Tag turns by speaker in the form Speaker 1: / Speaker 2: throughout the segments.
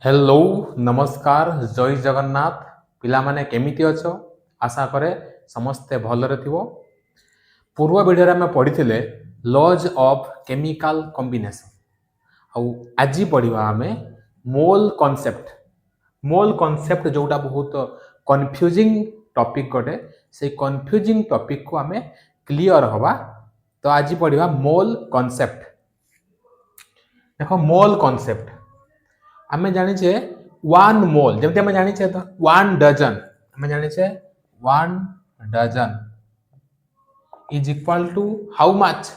Speaker 1: Hello नमस्कार जय जगन्नाथ पिला माने केमिति अछो आशा करे समस्ते भलरे थिवो। पूर्व वीडियो में पढ़ी लॉज ऑफ केमिकल कॉम्बिनेशन आउ आज पढ़ा आम मोल कॉन्सेप्ट जोटा बहुत कन्फ्यूजिंग टॉपिक गोटे से कन्फ्यूजिंग टॉपिक को आम क्लियर हवा। तो आज पढ़ा मोल कॉन्सेप्ट। देखो मोल कॉन्सेप्ट आम जाने वन मोल जमी आम जाने तो वन डजन आम जाने one dozen is equal to how much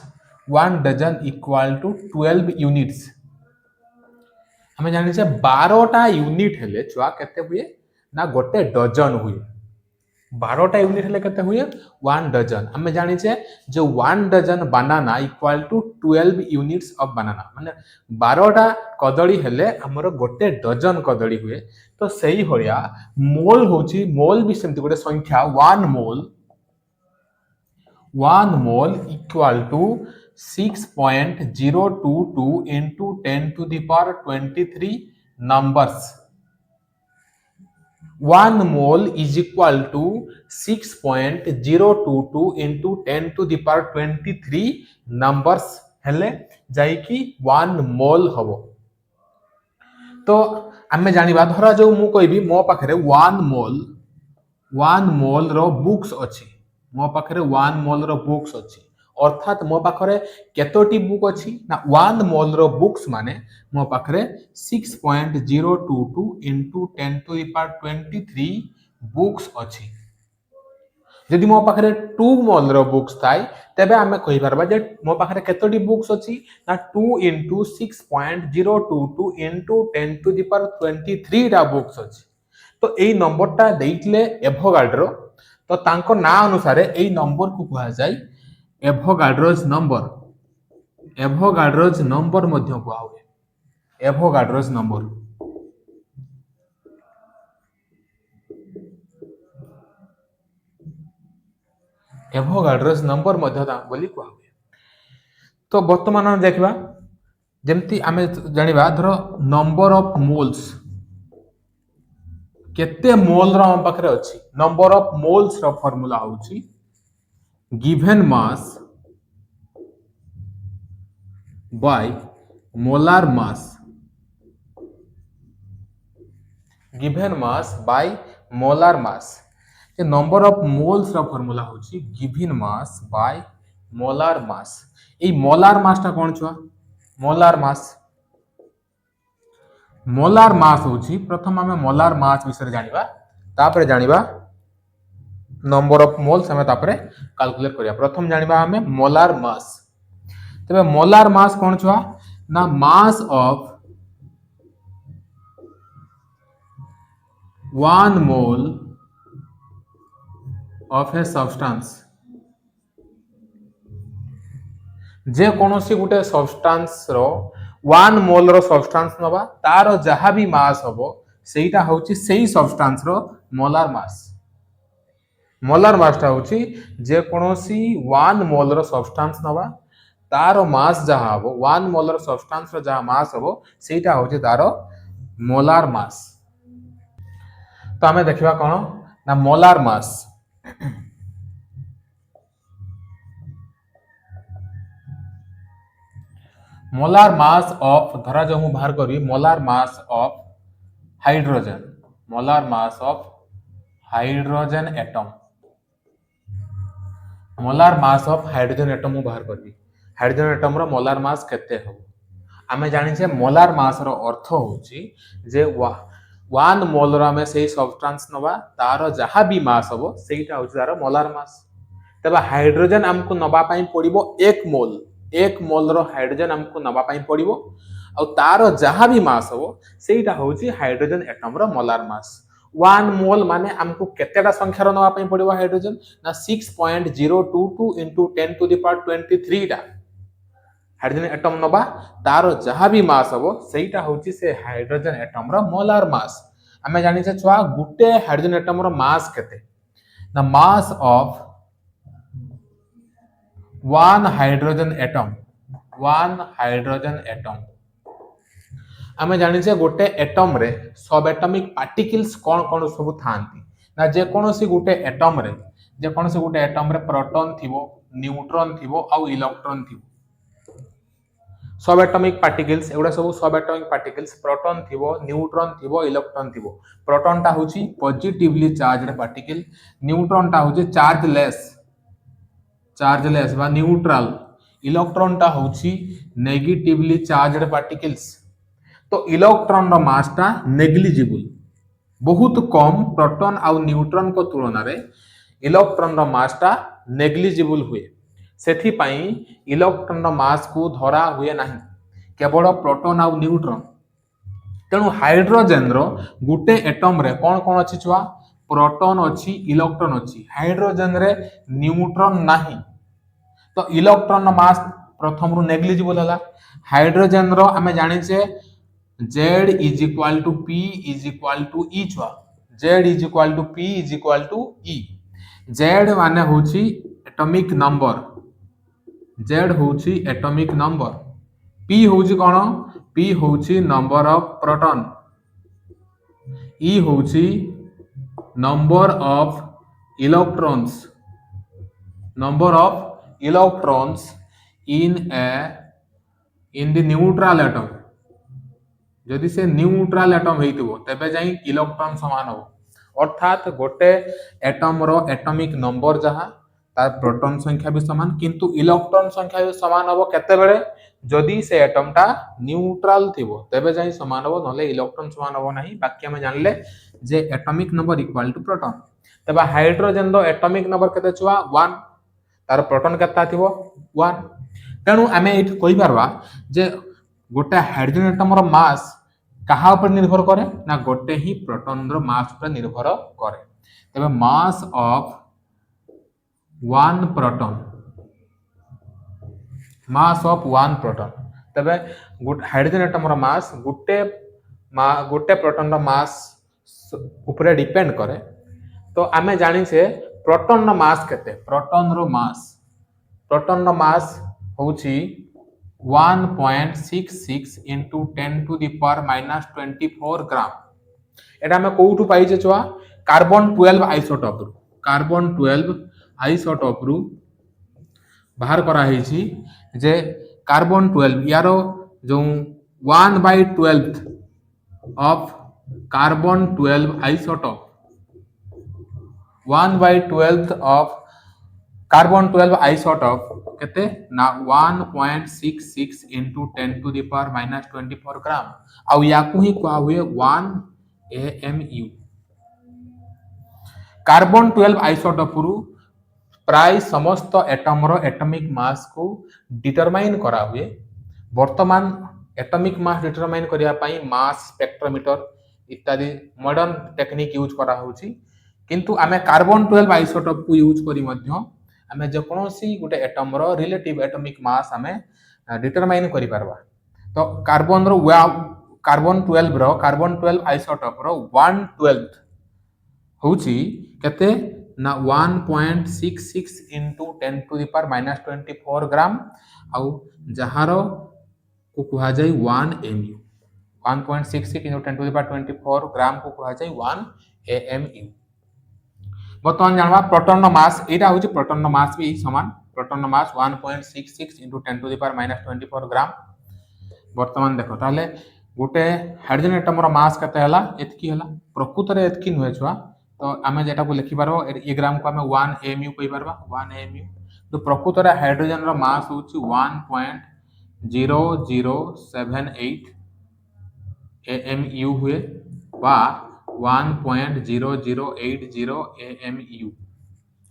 Speaker 1: one dozen equal to 12 units. आम जाने 12टा यूनिट हेले छुआ केते हुए ना गोटे डजन हुए। 12टा यूनिट हेले केते हुए वन डजन। आम जाने जो one dozen banana equal to 12 units of banana माने 12टा कदली हेले हमर गोटे डजन कदली हुए। तो सही भलिया मोल होची मोल भी सेमती गोटे संख्या one mole equal to 6.022 into 10 to the power 23 numbers. 1 mole is equal to 6.022 into 10 to the power 23 numbers हेले जाइकी 1 मोल हबो। तो आमे जानिबा धरा जो मु कहबी मो पाखरे 1 मोल रो बुक्स अछि। मो पाखरे 1 मोल रो बुक्स अछि अर्थात मो पाखरे केतोटी बुक अछि ना 1 मोल रो बुक्स माने मो पाखरे 6.022 into 10 to the power 23 books अछि। यदि मो पाखरे 2 मोल रो बुक्स थाई तेबे आमे कहि परबा जे मो पाखरे केतोटी बुक्स अछि ना 2 into 6.022 into 10 to the power 23 रा बुक्स अछि। तो एई नंबरटा देइतले एभोगाड्रो तो तांको ना अनुसार एई नंबर को कहा जाय एभोगाड्रोज नंबर मध्य कहा हुए एभोगाड्रोज नंबर। एभोगाड्रोज नंबर मध्य बोली कहा हुए। तो वर्तमान हम देखबा जेमती आमे जानिबा धरो नंबर ऑफ मोल्स केते मोल रो हम पाखरे अछि। नंबर ऑफ मोल्स रो फार्मूला होची given mass by molar mass. Given mass by molar mass जे नंबर ऑफ मोल्स रो फार्मूला होची given mass by molar mass. ए मोलार मास ता कोन छुआ मोलार मास होची प्रथम आमे मोलार मास विषय जानिबा तापर जानिबा नंबर ऑफ मोल्स हमें तापर कैलकुलेट करिया। प्रथम जानिबा हमें मोलार मास। तबे मोलार मास कोन छुआ ना mass of 1 mole of a substance. जे कोनोसी गुटे सब्सटेंस रो 1 मोल रो सब्सटेंस नबा तारो जहा भी मास हबो सेटा होची सेही सब्सटेंस रो मोलार मास। मोलार मास ता होची जे कोनोसी 1 मोल रो सब्सटेंस नबा तारो मास जहा हबो 1 मोल रो सब्सटेंस रो जहा मास हबो सेटा होची तारो मोलार मास। तो हमें देखिबा कोन ना मोलार मास ऑफ धरा जो हूँ बाहर करी molar mass of hydrogen atom molar mass of hydrogen atom मु बाहर करी। हाइड्रोजन एटम रो मोलार मास केते हो आमे जानि छे मोलार मास रो अर्थ होची जे 1 मोल रो हमें सेही सब्सटेंस नबा तारो जहा भी मास हबो सेटा होची तारो मोलार मास। तबे हाइड्रोजन हमको नबा पई पड़िबो 1 मोल रो हाइड्रोजन हमको नबा पई पड़िबो और तारो जहा भी मास हबो सेटा होची हाइड्रोजन एटम रो मोलार मास। 1 मोल माने हमको केतेटा संख्या रो नबा पई पड़िबो हाइड्रोजन ना 6.022 into 10 to the power 23 टा हाइड्रोजन एटम नबा तारो जहा भी मास हबो सेटा होची से हाइड्रोजन एटम रो मोलार मास। हमें जानि छे छुआ गुटे हाइड्रोजन एटम रो मास केते ना मास ऑफ 1 हाइड्रोजन एटम आमे जानिछे गोटे एटम रे सब एटॉमिक पार्टिकल्स कौन कौन सब थांती ना जे कोनोसी गोटे एटम रे प्रोटॉन थिबो न्यूट्रॉन थिबो आउ इलेक्ट्रॉन थिबो सब एटॉमिक पार्टिकल्स एगुडा sub subatomic particles proton थिबो न्यूट्रॉन थिबो इलेक्ट्रॉन थिबो प्रोटॉन टा होची पॉजिटिवली चार्जड पार्टिकल न्यूट्रॉन टा होची चार्जलेस बा न्यूट्रल इलेक्ट्रॉन टा होची नेगेटिवली चार्जड पार्टिकल्स तो इलेक्ट्रॉन रो मास टा नेग्लिजिबल बहुत कम प्रोटॉन आउ न्यूट्रॉन को तुलना रे इलेक्ट्रॉन रो मास टा नेग्लिजिबल हुए सेथि पई इलेक्ट्रॉन रो मास को धरा हुए नाही केवल प्रोटॉन आउ न्यूट्रॉन तेणु हाइड्रोजन रो गुटे एटम रे कोन कोन अछि छुआ प्रोटॉन अछि इलेक्ट्रॉन अछि हाइड्रोजन रे न्यूट्रॉन नाही तो इलेक्ट्रॉन रो मास प्रथम रु नेग्लिजिबल हला हाइड्रोजन रो हमें जानि छे Z is equal to P is equal to E छुआ Z is equal to P is equal to E Z माने होची एटॉमिक नंबर Z होची एटॉमिक नंबर P होची कोन P होची नंबर ऑफ प्रोटॉन E होची number of electrons in the neutral atom जदि से neutral atom हेतिबो तबे जाई इलेक्ट्रॉन समान हो अर्थात गोटे एटम रो एटॉमिक नंबर जहा तार प्रोटॉन संख्या भी समान किंतु इलेक्ट्रॉन संख्या भी समान हो केते बेले जदि से एटम टा न्यूट्रल थिबो तबे जाई समान हो नले इलेक्ट्रॉन समान हो नाही बाकी हम जानले जे atomic number equal to proton तबे हाइड्रोजन रो एटॉमिक नंबर केते छुआ 1 तार प्रोटॉन केता थिबो 1 तेणु आमे एट कहि परबा जे गोटे हाइड्रोजन एटम रो मास कहा पर निर्भर करे ना गोटे ही प्रोटॉन रो मास पर निर्भर करे तबे मास ऑफ वन प्रोटॉन तबे हाइड्रोजन एटम रो मास गोटे प्रोटॉन रो मास ऊपर डिपेंड करे तो आमे जानि से प्रोटॉन रो मास केते प्रोटॉन रो मास होची 1.66 into 10 to the power minus 24 ग्राम एटा में कोउठु पाइजे छुआ कार्बन 12 आइसोटोप रु बाहर करा हेछि जे कार्बन 12 यारो जो 1/12 of carbon 12 isotope 1/12 of carbon 12 isotope केते ना 1.66 into 10 to the power minus 24 ग्राम आउ याकु ही कोआ हुए 1 AMU कार्बन 12 आइसोटोप रु प्राय समस्त एटम रो एटॉमिक मास को डिटरमाइन करा हुए वर्तमान एटॉमिक मास डिटरमाइन करिया पई मास स्पेक्ट्रोमीटर इत्यादि मॉडर्न टेक्निक यूज करा होची किंतु आमे कार्बन 12 आइसोटोप को यूज करी मध्य आमे जे कोनोसी गुटे एटम रो रिलेटिव एटॉमिक मास आमे डिटरमाइन करि परबा तो कार्बन 12 आइसोटोप रो 1/12 होची केते ना 1.66 into 10 to the power minus 24 ग्राम आउ जहारो को कुहा जाय 1 AMU 1.66 into 10 to the power 24 ग्राम को कुहा जाय 1 AMU बर्तमान जानवा प्रोटॉन रो मास एटा होची प्रोटॉन रो मास भी समान प्रोटॉन रो mass 1.66 into 10 to the power minus 24 gram वर्तमान देखो ताले गुटे हाइड्रोजन एटम रो मास कते हला एतकी हला प्रकृत रे एतकी नहे छुआ तो आमे जेटा को लिखि परबो ए ग्राम को आमे 1 AMU कहि परबा 1 AMU तो प्रकृत रे हाइड्रोजन रो मास होची 1.0078 AMU हुए बा 1.0080 AMU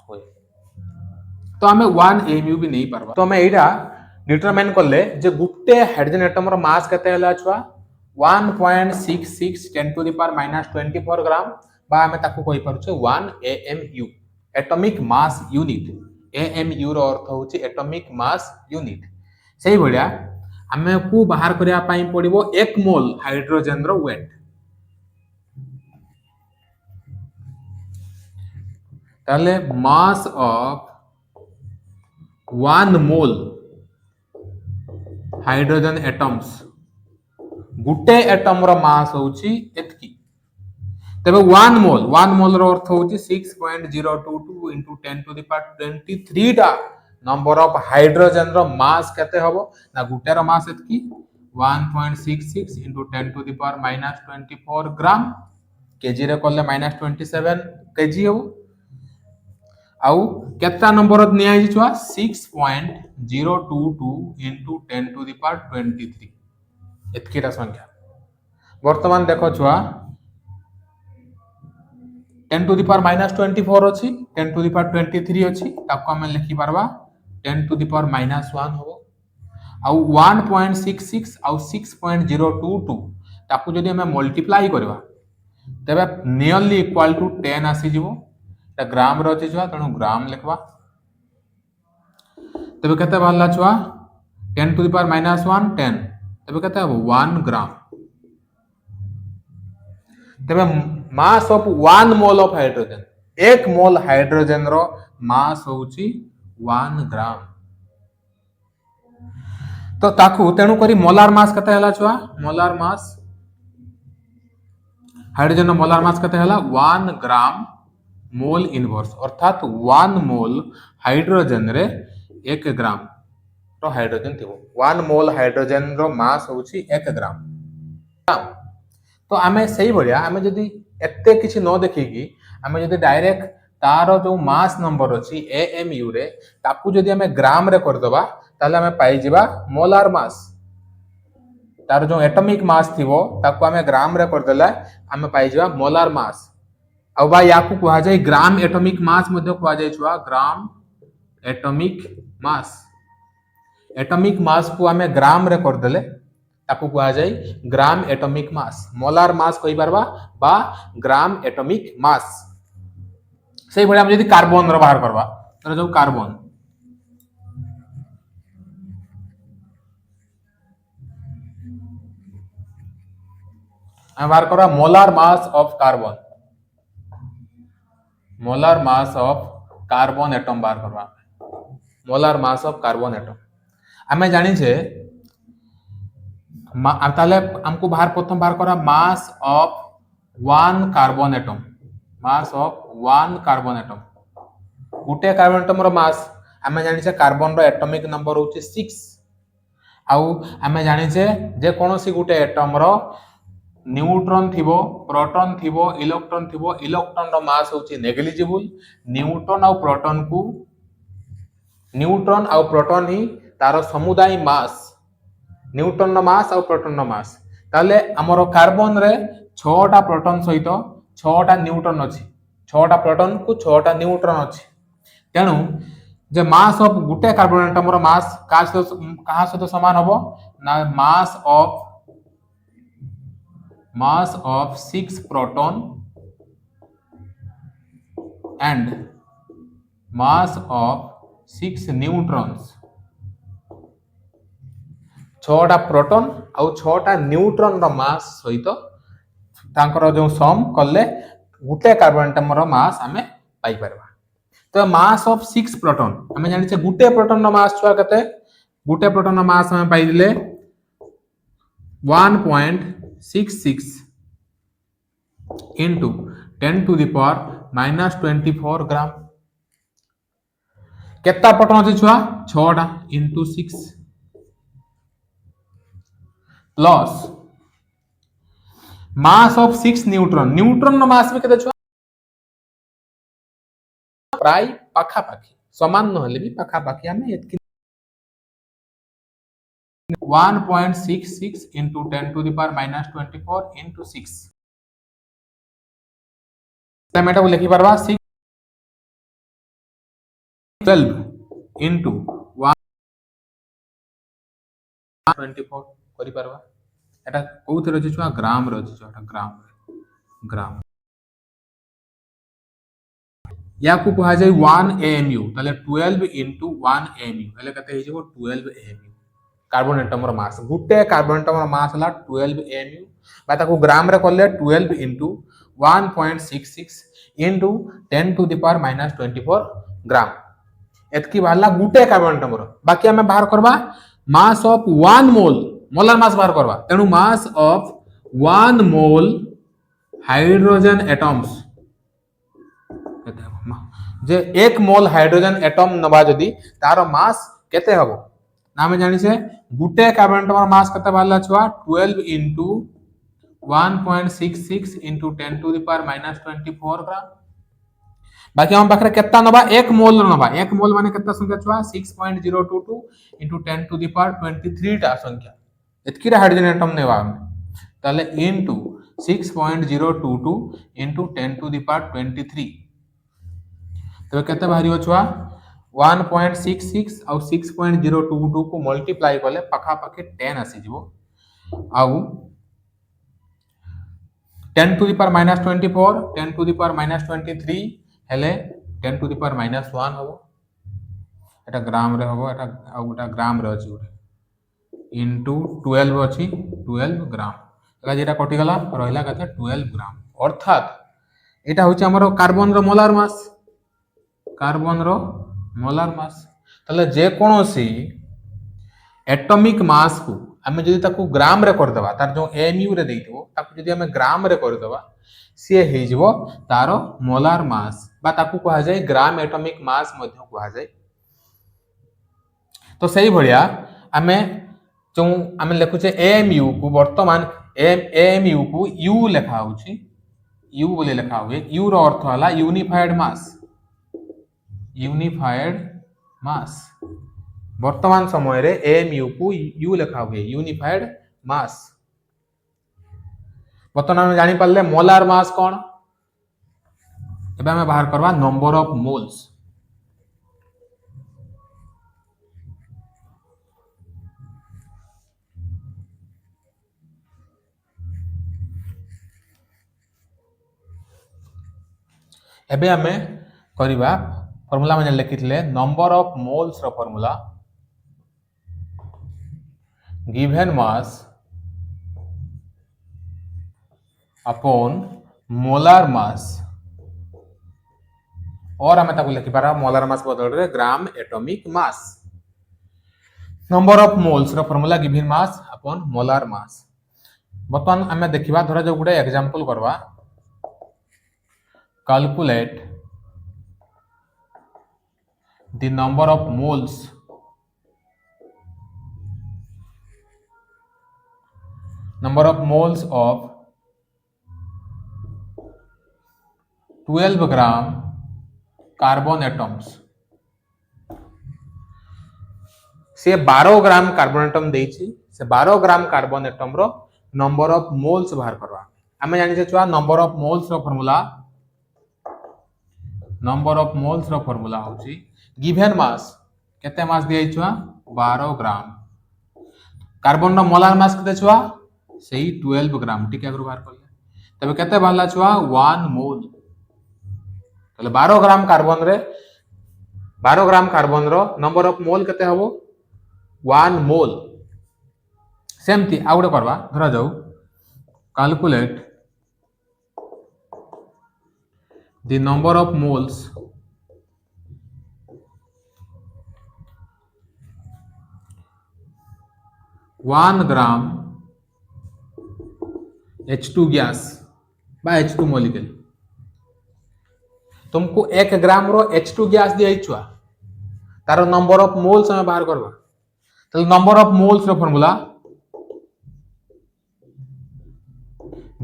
Speaker 1: होय तो हमें 1 AMU भी नहीं परबा तो हमें एटा डिटरमाइन करले जे गुटे हाइड्रोजन एटम रो मास कते हला छुआ 1.66 10 to the power minus 24 ग्राम बा हमें ताको कहि परछु 1 AMU atomic mass unit AMU रो अर्थ होची एटॉमिक मास यूनिट सेही भलिया हमें को बाहर करिया पई पड़िबो 1 मोल हाइड्रोजन रो वेट ताले मास of 1 mole hydrogen atoms Gute atom row mass होची एतकी तबे 1 मोल रो अर्थ होची 6.022 into 10 to the power 23 टा नंबर ऑफ हाइड्रोजन रो मास केते हबो ना गुटे रो मास एतकी 1.66 into 10 to the power minus 24 gram KG रे करले minus 27 केजी हो आउ केता नंबर निया आइ छुआ 6.022 into 10 to the power 23 एतकीटा संख्या वर्तमान देखो छुआ 10 to the power minus 24 अछि 10 to the power 23 अछि ताको हम लिखि परबा 10 to the power minus 1 हो आउ 1.66 आउ 6.022 ताको जदि हम मल्टीप्लाई करबा तबे नियरली इक्वल टू 10 आसी जीवो ता ग्राम रो अछि छुआ तणु ग्राम लिखबा तबे केते बाहरला छुआ 10 to the power minus 1 10 तबे केते हबो 1 ग्राम तबे mass of 1 mole of hydrogen 1 mole hydrogen रो मास होची 1 ग्राम तो ताकू तेणु करी मोलार मास कते हला छुआ molar mass hydrogen molar mass कते हला 1 ग्राम मोल इनवर्स अर्थात 1 मोल हाइड्रोजन रे 1 ग्राम रो हाइड्रोजन थिबो 1 मोल हाइड्रोजन रो मास होची 1 ग्राम तो आमे सही बढ़िया आमे जदी एते किछि न देखिकी आमे जदी डायरेक्ट तारो जो मास नंबर अछि एएमयू रे ताकू जदी आमे ग्राम रे कर दबा ताले आमे पाई जिबा मोलार मास तार जो एटॉमिक मास थिबो ताकू आमे ग्राम रे कर देला आमे पाई जिबा मोलार मास आ बा याकू कहा जाय ग्राम एटॉमिक मास मध्ये कहा जाय छुआ ग्राम एटॉमिक मास को आमे ग्राम रे कर देले ताकू कहा जाय ग्राम एटॉमिक मास मोलार मास कहि परबा बा ग्राम एटॉमिक मास सही भले हम यदि कार्बन रो बाहर करबा तर जो कार्बन हम बाहर करबा molar mass of carbon atom बाहर करबा molar mass of carbon atom आमे जानि छे ताले हमको बाहर प्रथम बाहर करा मास of 1 carbon atom Gute carbon atom रो मास आमे जानि छे कार्बन रो एटॉमिक नंबर होची 6 आउ आमे जानि छे जे कोनोसी गुटे एटम रो न्यूट्रॉन थिबो प्रोटॉन थिबो इलेक्ट्रॉन रो मास होची नेग्लिजिबल न्यूट्रॉन आउ प्रोटॉन ही तारो समुदाय मास न्यूट्रॉन रो मास आउ प्रोटॉन रो मास ताले हमरो कार्बन रे 6 टा प्रोटॉन सहित 6 टा न्यूट्रॉन अछि 6 टा प्रोटॉन को 6 टा न्यूट्रॉन अछि तेनु जे mass of Gute carbon atom रो मास कहा से तो समान होबो ना mass of 6 proton and mass of 6 neutrons 6 टा प्रोटॉन आउ 6 टा न्यूट्रॉन रो मास सहित तांकर जो सम करले गुटे कार्बन एटम रो मास हमें पाई परबा तो मास ऑफ 6 प्रोटॉन हमें जानि छे गुटे प्रोटॉन रो मास छुआ कते गुटे प्रोटॉन रो मास हमें पाई दिले 1.66 into 10 to the power minus 24 gram केता प्रोटॉन अछि छुआ 6 टा into 6 plus mass of 6 neutron रो मास में केते छुआ प्राय पाखा पाखी समान न हले भी पाखा पाखी हमें एतकी 1.66 into 10 to the power minus 24 into 6 तमेटा को लिखि परबा 12 into 124 करि परबा एटा कोउथि रहै छुआ ग्राम रहै छुआ एटा ग्राम याकू कहा जाय 1 AMU तले 12 into 1 AMU तले कते हे जेबो 12 AMU कार्बन एटम रो मास गुटे कार्बन एटम रो मास हला 12 AMU बा ताको ग्राम रे करले 12 into 1.66 into 10 to the power minus 24 gram एतकी बाहरला Gute carbon atom रो बाकी हमें बाहर करबा मास ऑफ 1 मोल मोलार मास बाहर करवा तेणु मास of 1 mole hydrogen atoms J 1 mole hydrogen atom नबा जदी तार मास केते हबो ना हम जानि से गुटे कार्बन एटम मास केते बाहरला छुआ 12 into 1.66 into 10 to the power minus 24 ग्राम बाकी हम पाखरे केतना नबा 1 मोल नबा 1 मोल माने केतना संख्या छुआ 6.022 into 10 to the power 23 टा संख्या एतकी हाइड्रोजन एटम नेबा ताले into 6.022 into 10 to the power 23 तो केते बाहरी छुआ 1.66 और 6.022 को मल्टीप्लाई कले पाखा पाखी 10 आसी जीवो आउ 10 to the power minus 24 10 to the power minus 23 हेले 10 to the power minus 1 हबो एटा ग्राम रे हबो एटा आ गोटा ग्राम रे अछि गोटे इनटू 12 अछि 12 ग्राम एला जेटा कटि गला रहला कते 12 ग्राम अर्थात एटा होछि हमरो कार्बन रो मोलार मास तले जे कोनोसी एटॉमिक मास को आमे जदि ताकू ग्राम रे कर देबा तार जो एमयू रे देइतबो ताकू जदि आमे ग्राम रे कर देबा सी हे जिवो तारो मोलार मास बा ताकू कहा जाय ग्राम एटॉमिक मास मध्य कहा जाय तो सही भलिया आमे जो आमे लेखुचे एमयू को वर्तमान एमयू को यू लेखा होची यू बोले लेखा हुए यू रो अर्थ हला यूनिफाइड मास वर्तमान समय रे एमयू को यू लेखा हुए यूनिफाइड मास वर्तमान जानी पाले मोलार मास कोन एबे हमें बाहर करवा नंबर ऑफ मोल्स एबे हमें करवा फार्मूला में लिखिथिले नंबर ऑफ मोल्स रो formula given mass upon molar mass और हमें ताकू लिखि पारा मोलार मास बदल रे gram atomic mass number of moles रो formula given mass upon molar mass बतन हमें देखिबा धरा जो गुटे एग्जांपल करवा calculate the number of moles of 12 gram carbon atoms से 12 ग्राम कार्बन एटम देइछि से 12 ग्राम कार्बन एटम रो नंबर ऑफ मोल्स बाहर करवा हमें जानि छै छुआ नंबर ऑफ मोल्स रो फार्मूला होची गिवन मास केते मास दिया छुआ 12 ग्राम कार्बन रो मोलार मास केते छुआ सेही 12 ग्राम ठीक है बाहर करले तबे केते बाहरला छुआ 1 मोल तले 12 ग्राम कार्बन रो नंबर ऑफ मोल केते हबो 1 मोल सेमती आउडे करवा धरा जाऊ calculate the number of moles one gram H2 gas बा H2 मॉलिक्यूल तुमको 1 ग्राम रो H2 गैस दिया छुआ तार नंबर ऑफ मोल्स हमें बाहर करवा तो नंबर ऑफ मोल्स रो फार्मूला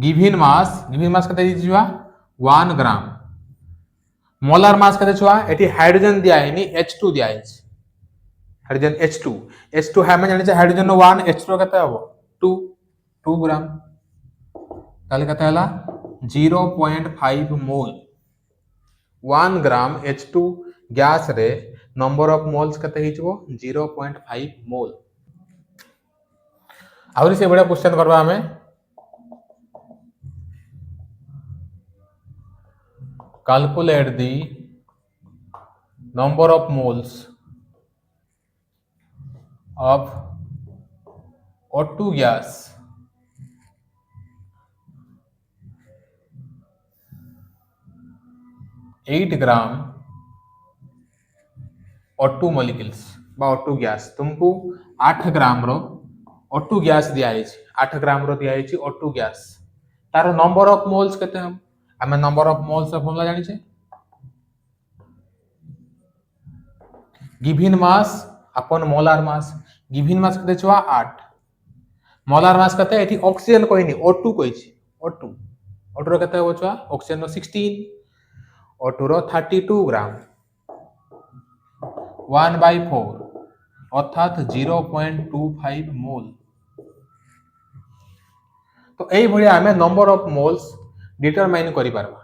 Speaker 1: गिवन मास कते दी छुआ 1 ग्राम मोलार मास कते छुआ एटी हाइड्रोजन दिया है नी H2 दिया है हाइड्रोजन H2 है मैं जानि छै हाइड्रोजन 1 H2 कते हबो 2 ग्राम ताले कते हला 0.5 मोल 1 ग्राम H2 गैस रे नंबर ऑफ मोल्स कते हिचबो 0.5 मोल आउरी से बड़ा क्वेश्चन करबा हमें calculate the number of moles of O2 gas eight gram O2 molecules बा O2 गैस तुमको 8 ग्राम रो O2 गैस दिया है 8 ग्राम रो दिया है O2 गैस तार नंबर ऑफ मोल्स केते हम आमे नंबर ऑफ मोल्स रा फॉर्मूला जानि छे गिवन मास अपन मोलार मास गिवन मास केते छुआ 8 मोलार मास केते एठी ऑक्सीजन कोइनी O2 कोइ छी O2 O2 रो केते हो छुआ ऑक्सीजन रो 16 O2 रो 32 ग्राम 1/4 अर्थात 0.25 मोल तो यही भाया आम नंबर ऑफ मोल्स डिटरमाइन करि पारबा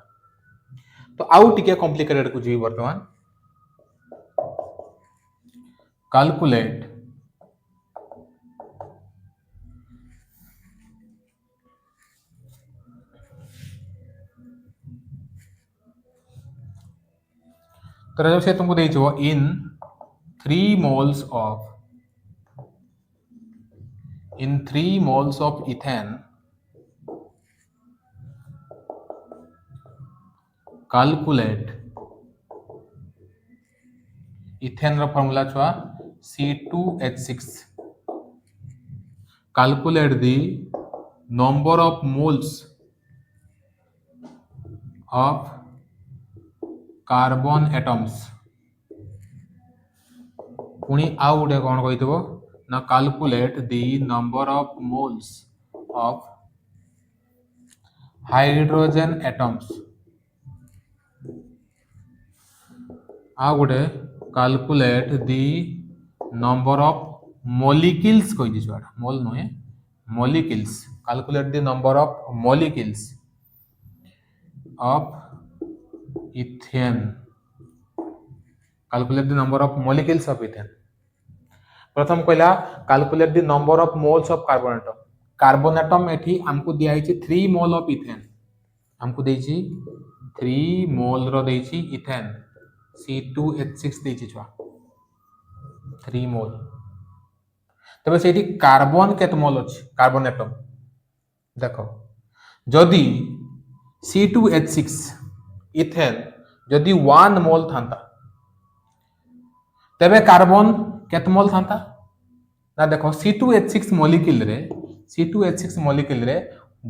Speaker 1: तो आउ टिके कॉम्प्लिकेटेड को जी वर्तमान कैलकुलेट तो जब से तुमको देखो इन 3 moles of ethane calculate ethane रो फार्मूला छुआ C2H6 calculate the number of moles of carbon atoms पुणी आउ गोटे कौन कही ना calculate the number of moles of hydrogen atoms आउ गोटे calculate the number of molecules कही दी छुआ मोल नुहे molecules calculate the number of molecules of ethane calculate the number of molecules of ethane प्रथम कहला calculate the number of moles of carbon atom एठी हमको दिया है 3 मोल ऑफ इथेन हमको देछि 3 मोल रो देछि इथेन C2H6 देछि छुआ 3 मोल तबे सेठी कार्बन केत मोल अछि कार्बन एटम देखो जदि C2H6 इथेन जदि 1 मोल थांता तबे कार्बन केत मोल थांता ना देखो C2H6 मॉलिक्यूल रे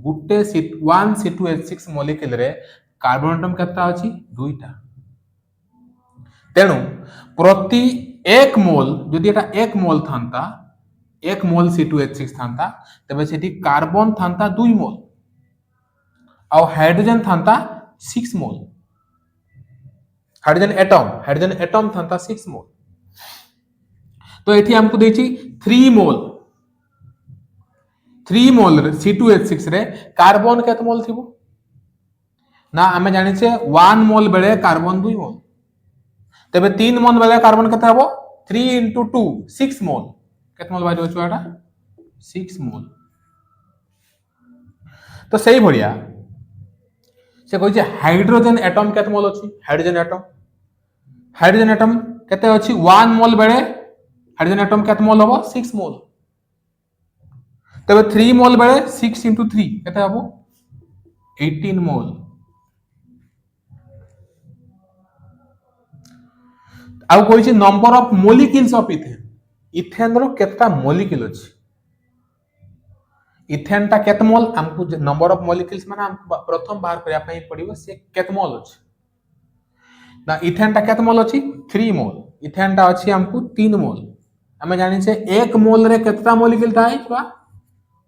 Speaker 1: गुटे 1 C2H6 मॉलिक्यूल रे कार्बन एटम केता अछि दुईटा तेनु प्रति 1 मोल जदि एटा 1 मोल थांता 1 मोल C2H6 थांता तबे सेठी कार्बन थांता 2 मोल और हाइड्रोजन थांता 6 मोल हाइड्रोजन एटम थांता 6 मोल तो एठी हमको देछि 3 मोल C2H6 रे कार्बन केत मोल थिबो ना आमे जानि छे 1 मोल बेले कार्बन 2 मोल तबे 3 मोल बेले कार्बन केते हबो 3 into 2 6 मोल केत मोल बाजो छुआटा 6 मोल तो सही भड़िया से कहै छे हाइड्रोजन एटम केत मोल अछि हाइड्रोजन एटम केते अछि 1 मोल बेले हाइड्रोजन एटम केत मोल हबो 6 मोल तबे 3 मोल बेले 6 into 3 केते हबो 18 मोल आउ कोइ छे number of molecules of ethane रो केतटा मोलिक्यूल अछि इथेन ता केत मोल हमको नंबर ऑफ मोलिक्यूल्स माने हम प्रथम बाहर करिया पई पड़िबो से केत मोल अछि ना इथेन ता केत मोल अछि 3 मोल इथेन ता अछि हमको 3 मोल हमें जानि छे 1 मोल रे केतटा मोलिक्यूल थाए छुआ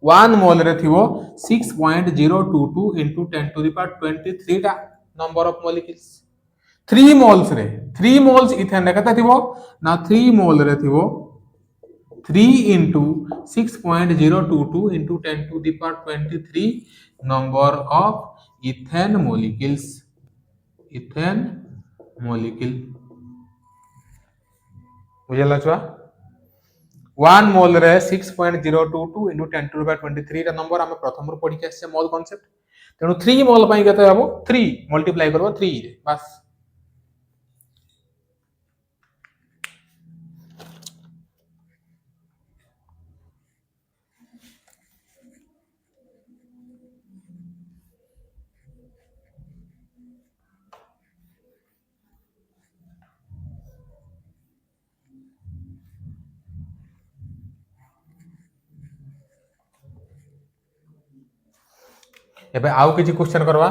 Speaker 1: 1 मोल रे थिवो 6.022 into 10 to the power 23 टा नंबर ऑफ मोलिक्यूल्स 3 मोल्स रे 3 मोल्स इथेन रे केते थिवो ना 3 मोल रे थिवो 3 into 6.022 into 10 to the power 23 number of ethane molecules बुझला छुआ 1 मोल रे 6.022 into 10 to the power 23 रा नंबर हम प्रथम रो पढि के आसे मोल कांसेप्ट तेनु 3 मोल पई केते हबो 3 मल्टीप्लाई करबो 3 रे बस एबे आउ किछि क्वेश्चन करवा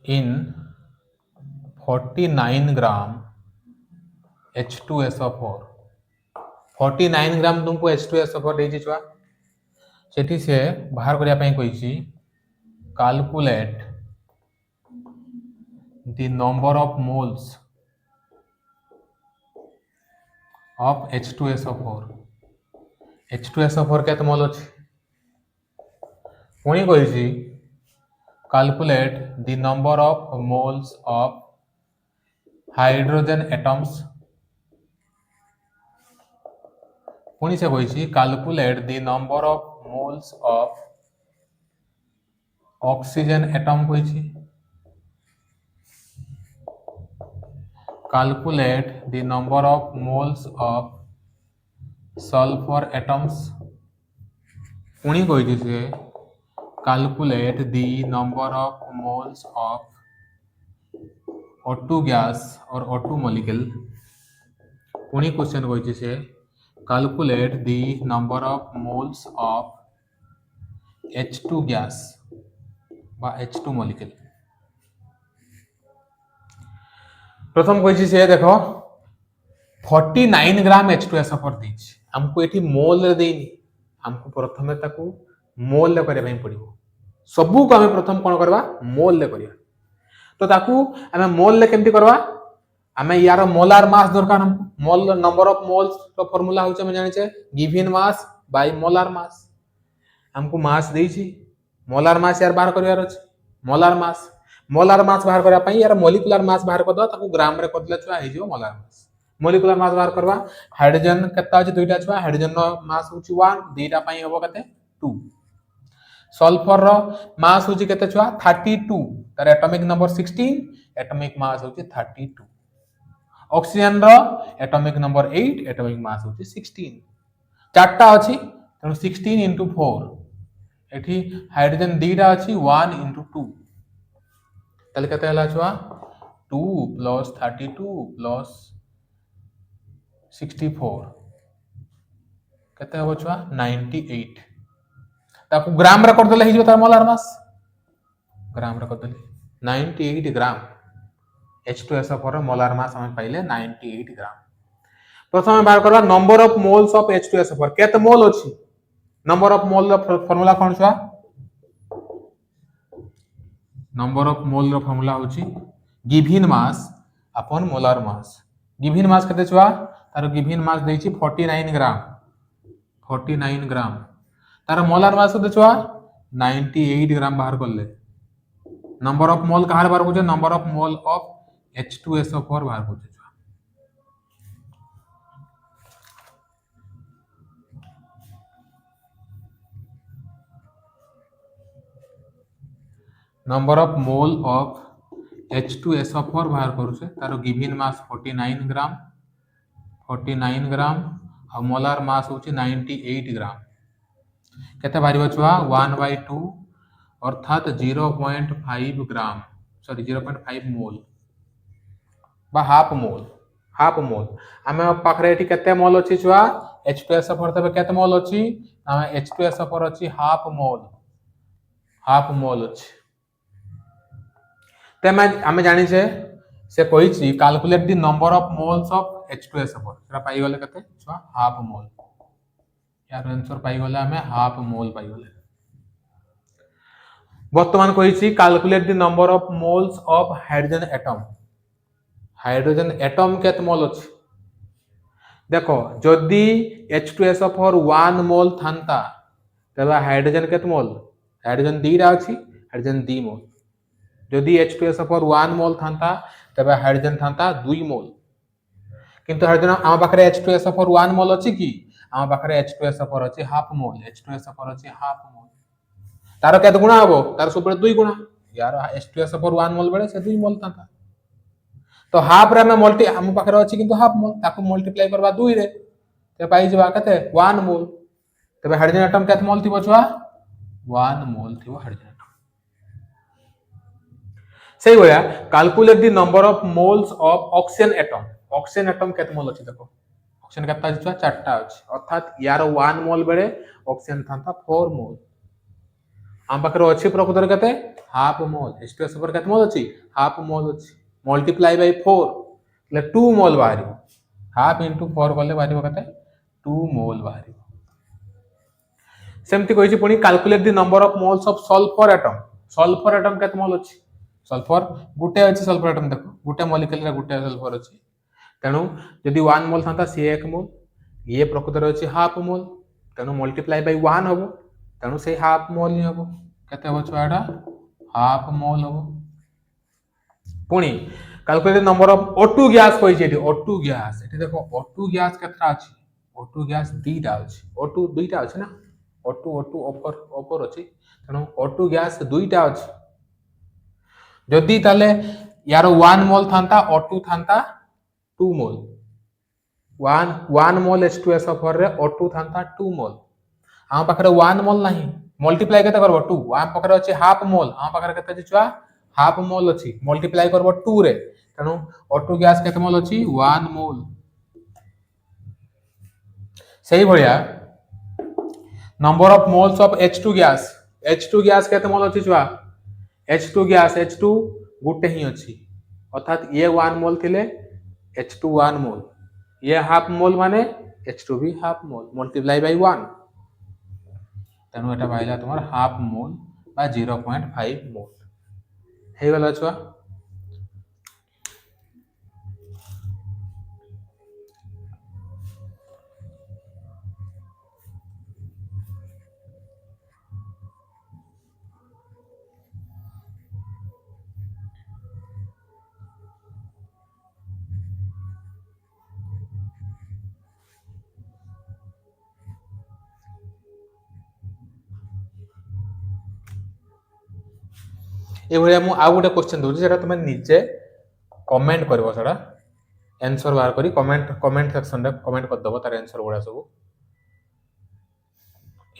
Speaker 1: इन 49 ग्राम H2SO4 49 ग्राम तुमको H2SO4 देछि छुआ सेठी से बाहर करिया पई कहिछि calculate the number of moles of H2SO4 H2SO4 केते मोल अछि पुणी कहिछि calculate the number of moles of hydrogen atoms पुणी से कहिछि calculate the number of moles of oxygen atom कहिछि calculate the number of moles of sulfur atoms पुणी कहिछि से calculate the number of moles of O2 gas or O2 molecule पुणी question कहिछि से calculate the number of moles of H2 gas बा H2 molecule प्रथम कहिछि से देखो 49 ग्राम H2SO4 देछि हमको एठी मोल रे देइनी हमको प्रथमे ताकू मोल ले करे पड़ो सबू को हमें प्रथम कौन करवा मोल ले करिया तो ताकू हमें मोल ले केमती करवा हमें यार मोलार मास दरकार हम मोल नंबर ऑफ मोल्स तो फार्मूला होचे हम जानि छे गिवन मास बाय मोलार मास हमको मास देछि मोलार मास यार बाहर करियार अछि मोलार मास बाहर करिया पई यार मॉलिक्यूलर मास बाहर कर दो ताकू ग्राम रे कर देला छुआ हे जो मोलार मास मॉलिक्यूलर मास बाहर करवा हाइड्रोजन केता अछि दुईटा छुआ हाइड्रोजन नो मास होछि 1 दुईटा पई होबो कते 2 सल्फर रो मास होछि केते छुआ 32 तार एटॉमिक नंबर 16 एटॉमिक मास होछि 32 ऑक्सीजन रो एटॉमिक नंबर 8 एटॉमिक मास होछि 16 चारटा अछि तनो 16 into 4 एठी हाइड्रोजन दीटा अछि 1 into 2 तले केते हला छुआ 2 plus 32 plus 64 केते हो छुआ 98 ताकू ग्राम रे कर देले हिजो तार मोलार मास ग्राम रे कर देले 98 ग्राम H2SO4 रो मोलार मास हम पाइले 98 ग्राम प्रथम बार करबा number of moles of H2SO4 केते मोल अछि नंबर ऑफ मोल रो फार्मूला कोन छुआ नंबर ऑफ मोल रो फार्मूला होछि given mass upon molar mass given mass केते छुआ तार गिवन मास देछि 49 ग्राम तार मोलार मास केते छुआ 98 ग्राम बाहर करले नंबर ऑफ मोल कहार बाहर होचे number of mole of H2SO4 बाहर होचे number of mole of H2SO4 बाहर करूचे तार गिवन मास 49 ग्राम और मोलार मास होची 98 ग्राम केते बाहर छुआ 1/2 अर्थात 0.5 ग्राम सॉरी 0.5 मोल बा हाफ मोल हमें पाखरे एठी केते मोल अछि छुआ H2SO4 तबे केते मोल अछि हमें H2SO4 अछि हाफ मोल अछि ते हमें जानि छे से कहिछि calculate the number of moles of H2SO4 सेरा पाई गले केते छुआ हाफ मोल यार आंसर पाई गले हमें हाफ मोल पाई गले वर्तमान कहिछि calculate the number of moles of hydrogen atom केते मोल अछि देखो जदी H2SO4 1 मोल थांता तबे हाइड्रोजन केते मोल हाइड्रोजन दीटा अछि हाइड्रोजन 2 मोल जदी H2SO4 1 मोल थांता तबे हाइड्रोजन थांता 2 मोल किंतु हाइड्रोजन आम पाखरे H2SO4 1 मोल अछि कि आम पाखरे H2SO4 अछि हाफ मोल H2SO4 अछि हाफ मोल तार केते गुणा हबो तार सुपर 2 गुणा यार H2SO4 1 मोल बेले से 2 मोल थांता तो हाफ रे में मल्टी हम पाखरे अछि किंतु हाफ मोल ताको मल्टीप्लाई करबा 2 रे ते पाई जबा कते 1 मोल तबे हाइड्रोजन एटम केते मोल थिबो छुआ 1 मोल थिबो हाइड्रोजन एटम सही होया calculate the number of moles of oxygen atom केते मोल अछि देखो ऑक्सीजन केता अछि छुआ चारटा अछि अर्थात यार 1 मोल बेले ऑक्सीजन थांता 4 मोल हम पाखरे अछि प्रकृतर केते हाफ मोल H2SO पर केते मोल अछि हाफ मोल अछि मल्टीप्लाई बाय 4 ले 2 मोल बाहरी हाफ इनटू 4 करले बाहरी केते 2 मोल बाहरी सेमती कहिछि पुनी calculate the number of moles of sulphur atom केते मोल अछि सल्फर गुटे अछि सल्फर एटम देखो गुटे मॉलिक्यूल रे गुटे सल्फर अछि तेणु यदि 1 मोल थांता सी 1 मोल ये प्रकृतर अछि हाफ मोल तेणु मल्टीप्लाई बाय 1 हबो तेणु से हाफ मोल ही हबो केते हबो छुआडा हाफ मोल हबो पुनी calculate number of O2 gas कहिछि एठी O2 गैस एठी देखो O2 गैस केतरा अछि O2 गैस दुईटा अछि O2 दुईटा अछि ना O2 ऊपर अछि तेणु O2 गैस दुईटा अछि जदि ताले यार 1 मोल थांता O2 थांता 2 मोल 1 मोल H2SO4 रे O2 थांता 2 मोल हम पाखरे 1 मोल नाही मल्टीप्लाई केते करबो 2 हम पाखरे अछि हाफ मोल हम पाखरे केते अछि छुआ हाफ मोल अछि मल्टीप्लाई करबो 2 रे तेणु O2 गैस केते मोल अछि 1 मोल सही भलिया number of moles of H2 gas केते मोल अछि छुआ H2 गैस H2 गुटे ही अछि अर्थात ये 1 मोल थिले H2 1 मोल ये हाफ मोल माने H2 भी हाफ मोल मल्टीप्लाई बाय 1 तेणु एटा पाइला तुमार हाफ मोल बा 0.5 मोल हे गला छुआ ए भलिया मु आ गोटे क्वेश्चन दोछि जेटा तुमे नीचे कमेंट करबो सेटा आंसर बाहर करी कमेंट सेक्शन रे कमेंट कर दबो तार आंसर गुडा सब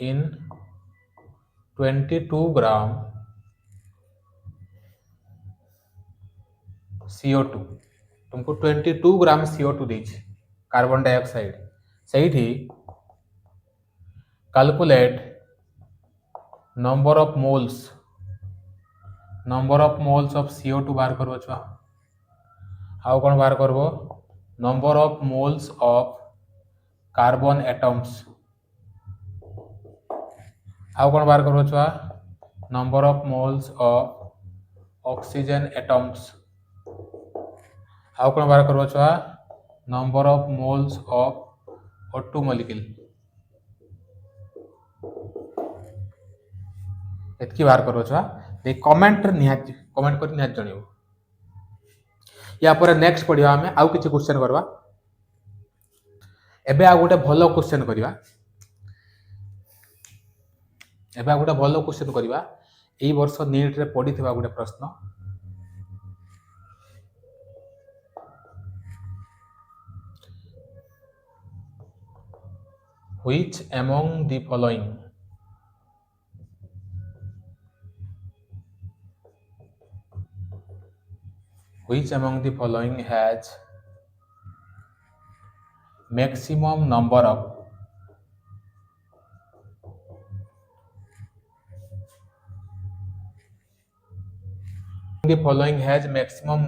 Speaker 1: इन 22 ग्राम CO2 तुमको 22 ग्राम CO2 देछि कार्बन डाइऑक्साइड सहीठी calculate number of moles of CO2 बाहर करबो छुआ हाउ कोन बाहर करबो number of moles of carbon atoms हाउ कोन बाहर करबो छुआ number of moles of oxygen atoms हाउ कोन बाहर करबो छुआ number of moles of O2 molecule एतकी बाहर करबो छुआ ए कमेंट कर निहात जणियो या पर नेक्स्ट पढ़िया हमें आउ किछि क्वेश्चन करबा एबे आ गोटे भलो क्वेश्चन करबा एबे आ गोटे भलो क्वेश्चन करबा एई वर्ष नीट रे पढ़िथिबा गोटे प्रश्न which among the following has maximum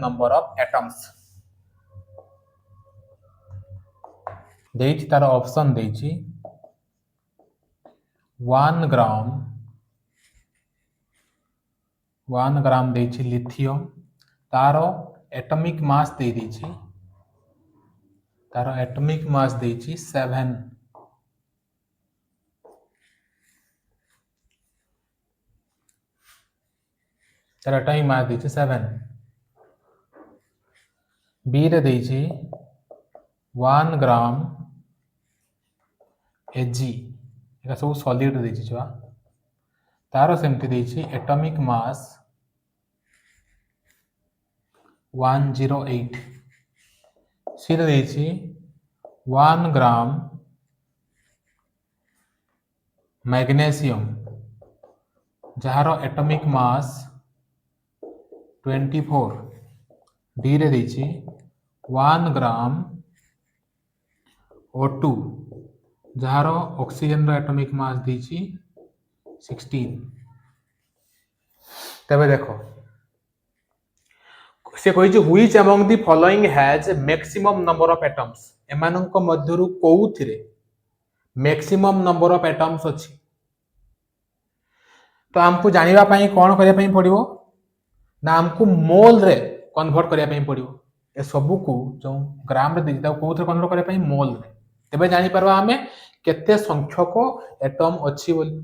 Speaker 1: number of atoms देछि तार ऑप्शन देछि 1 ग्राम देछि लिथियम तार एटॉमिक मास दे देछि तार एटॉमिक मास देछि 7 तार एटॉमिक मास देछि 7 बी रे देछि 1 ग्राम Ag एका सब सॉलिड देछि छुआ तार सेमति देछि एटॉमिक मास 108 सी रे देछि 1 ग्राम मैग्नीशियम जहार एटॉमिक मास 24 डी रे देछि 1 ग्राम O2 जार ऑक्सीजन रो एटॉमिक मास देछि 16। तबे देखो से कहिछि which among the following has maximum number of atoms, एमानंक मध्यरु कोउथिरे मैक्सिमम नंबर ऑफ एटम्स अछि। तो हमको जानिबा पई कोन करिया पई पड़िबो ना हमको मोल रे कन्वर्ट करिया पई पड़िबो। ए सब को जो ग्राम रे देखिता कोउथरे कन्वर्ट करिया पई मोल रे, तबे जानि परबा हमें केते संख्यक एटम अछि बोली।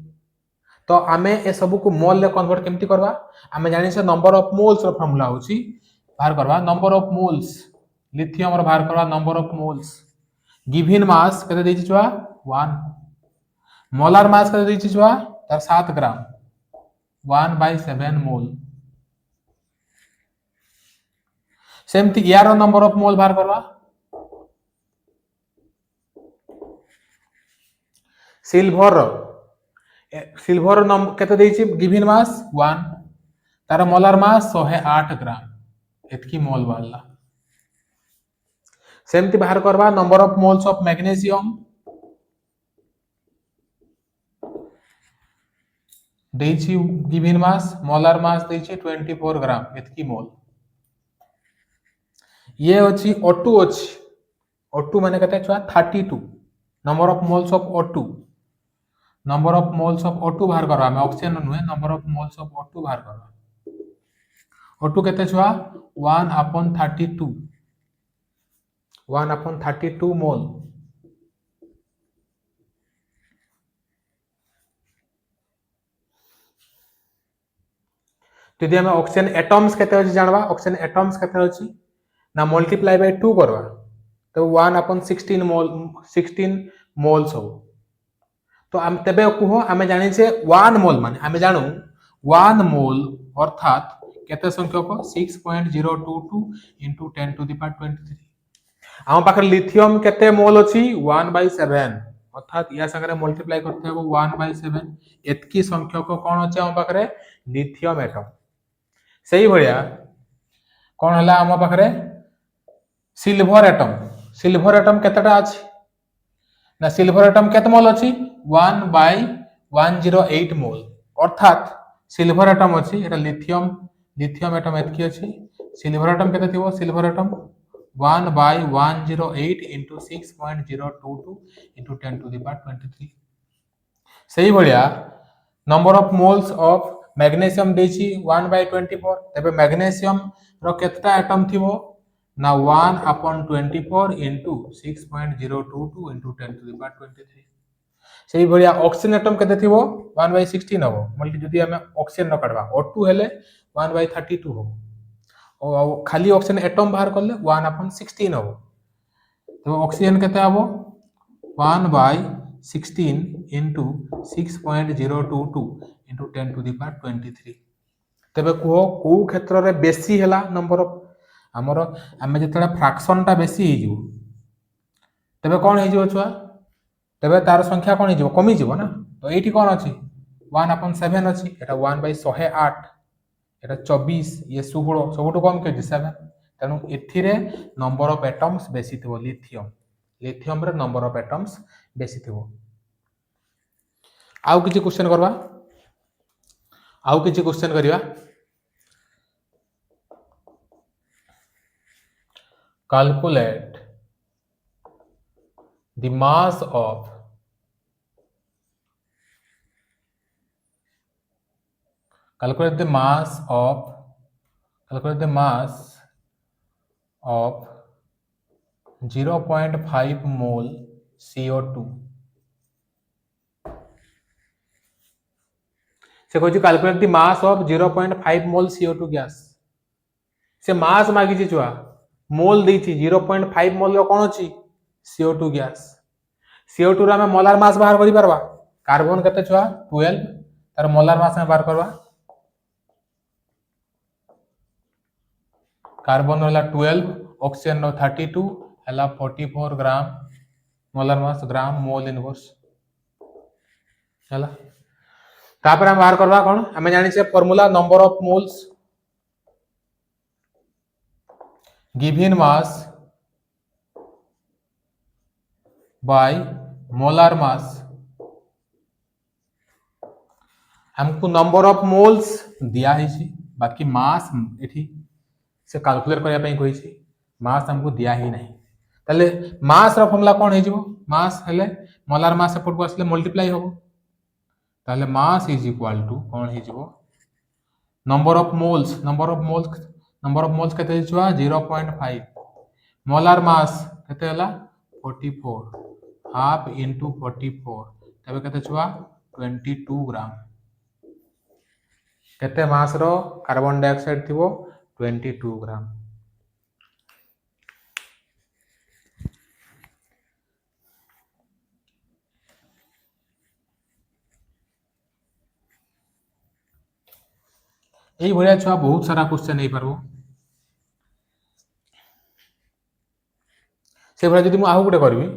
Speaker 1: तो आमे ए सब को मोल रे कन्वर्ट केमति करबा, आमे जानि से नंबर ऑफ मोल्स रो फार्मूला होछि बाहर करबा नंबर ऑफ मोल्स लिथियम रो बाहर करबा number of moles given mass केते दैछि छुआ 1 मोलार मास केते दैछि छुआ तार 7 ग्राम 1/7 मोल। सेमति यार नंबर ऑफ मोल बाहर करबा सिल्वर सिल्वर केते दैछि गिवन मास 1 तार मोलार मास 108 ग्राम एतकी मोल वाला। सेमति बाहर करबा number of moles of magnesium दैछि गिवन मास मोलार मास दैछि 24 ग्राम एतकी मोल। ये अछि O2 अछि O2 माने कते छुआ 32 number of moles of O2 number of moles of O2 बाहर करबा हम ऑक्सीजन नुहे number of moles of O2 बाहर करबा O2 केते छुआ 1/32 1/32 मोल। यदि हम ऑक्सीजन एटम्स केते अछि जानबा ऑक्सीजन एटम्स केते अछि ना मल्टीप्लाई बाय 2 करबा तो 1/16 मोल 16 मोल्स हो। तो हम तबे कुहो हमें जानि से 1 मोल माने हमें जानू 1 मोल अर्थात केते संख्यक 6.022 into 10 to the power 23। हम पाखर लिथियम केते मोल अछि 1/7 अर्थात या संगे मल्टीप्लाई करते हो 1/7 एतकी संख्यक कोन अछि हम पाखरे लिथियम एटम। सही भलिया कोन हला हम पाखरे सिल्वर एटम केतेटा अछि ना सिल्वर एटम केते मोल अछि 1/108 मोल अर्थात सिल्वर एटम अछि एटा लिथियम एटम एतकी अछि सिल्वर एटम केते थिबो silver atom 1/108 into 6.022 into 10 to the power 23। सही भलिया number of moles of magnesium देछि 1/24 तबे मैग्नीशियम रो केतटा एटम थिबो ना 1/24 into 6.022 into 10 to the power 23। सही भलिया ऑक्सीजन एटम केते थिबो 1/16 हबो मल्टी जदी हमें ऑक्सीजन न काढबा O2 हेले 1/32 हो और खाली ऑक्सीजन एटम बाहर करले 1/16 हबो। तो ऑक्सीजन केते हबो 1/16 into 6.022 into 10 to the power 23। तबे को क्षेत्र रे बेसी हेला नंबर ऑफ हमरो हमें जतरा फ्रैक्शन टा बेसी हे जिवो तबे कोन हे जिवो छुआ तबे तार संख्या कोन हे जिवो कमी जिवो ना। तो एठी कोन अछि 1/7 अछि एटा 1/108 एटा 24 ये 16 सबटु कम के 7 तेनु एथिरे नंबर ऑफ एटम्स बेसी थिबो लिथियम रे नंबर ऑफ एटम्स बेसी थिबो। आउ किछि क्वेश्चन करबा calculate the mass of calculate the mass of 0.5 mole CO2। से कहछि calculate the mass of 0.5 mole CO2 gas से मास मागी छी छुआ मोल देछि 0.5 मोल रो कोन अछि CO2 गैस CO2 रो हम मोलार मास बाहर करि परबा कार्बन कते छुआ 12 तार मोलार मास में बाहर करबा कार्बन होला 12 ऑक्सीजन रो 32 हला 44 ग्राम मोलार मास ग्राम मोल इनवर्स हला। तापर हम बाहर करबा कोन हमें जानि छै formula number of moles given mass by molar मास। हमको नंबर ऑफ मोल्स दिया है बाकी मास एठी से कैलकुलेट करने ପାଇଁ କହିଛି मास हमको दिया ही नहीं ताले मास रो फॉर्मूला कोन हे जिवो मास हेले मोलार मास एपट को आसले मल्टीप्लाई होबो ताले मास इज इक्वल टू कोन हे जिवो नंबर ऑफ मोल्स केते हिचवा 0.5 मोलार मास केते हला 44 हाफ इनटू 44 तबे केते छुआ 22 ग्राम केते मास रो कार्बन डाइऑक्साइड थिबो 22 ग्राम। यही भाया छुआ बहुत सारा क्वेश्चन नहीं पारबो से भाया जदि मु आहु गुटे करबी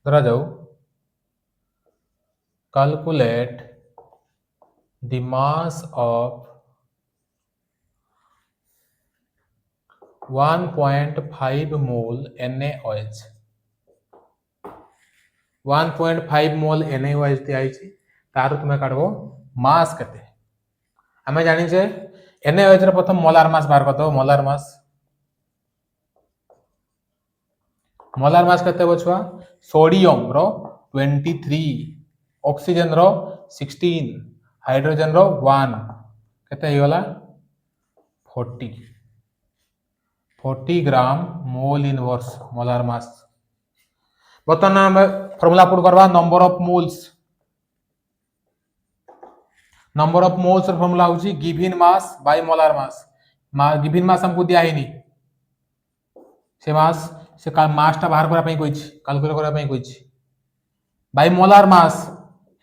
Speaker 1: धरा जाऊ calculate the mass of 1.5 mole NaOH 1.5 mole NaOH दिया है तार तुम काढबो मास केते हमें जानी छे NaOH रे प्रथम मोलार मास बाहर करतो मोलार मास केते बछुआ सोडियम रो 23 ऑक्सीजन रो 16 हाइड्रोजन रो 1 केते ही होला 40 gram mole inverse molar mass. बर्तमान हम फॉर्मूला पुट करबा नंबर ऑफ मोल्स फॉर्मूला होची given mass by molar mass given मास हमको दिया ही नहीं से मास टा बाहर करा पई कोइछि कैलकुलेट करा पई कोइछि बाय मोलार मास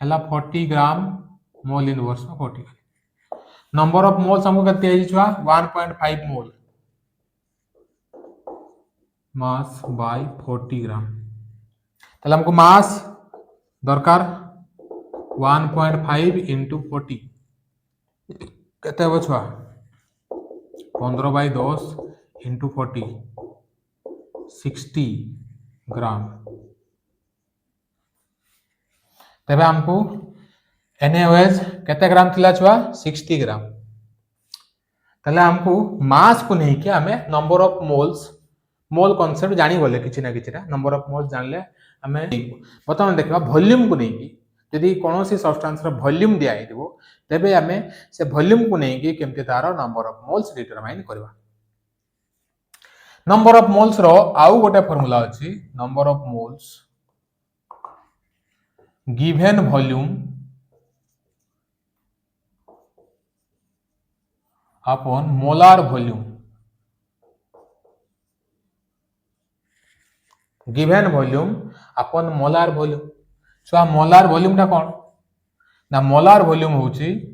Speaker 1: हला 40 gram mole inverse 40 number of moles हमको केते आइ छुआ 1.5 मोल मास बाय 40 ग्राम ताले हमको मास दरकार 1.5 इंटू 40 केते हो छुआ 15/10 इंटू 40 60 ग्राम तबे हमको NaOH केते ग्राम थिला छुआ 60 ग्राम ताले हमको मास को नहीं कि हमें नंबर ऑफ मोल कांसेप्ट जानी बोले किछि ना किछि नंबर ऑफ मोल्स जानले हमें बर्तमान देखा वॉल्यूम को नहीं कि यदि कौन सी सब्सटेंस रो वॉल्यूम दिया हितबो तबे हमें से वॉल्यूम को नहीं कि केमते तारो नंबर ऑफ मोल्स डिटरमाइन करबा नंबर ऑफ मोल्स रो आउ गोटे फार्मूला अछि number of moles given volume upon molar volume given volume upon molar volume so molar volume टा कोन ना मोलार वॉल्यूम होची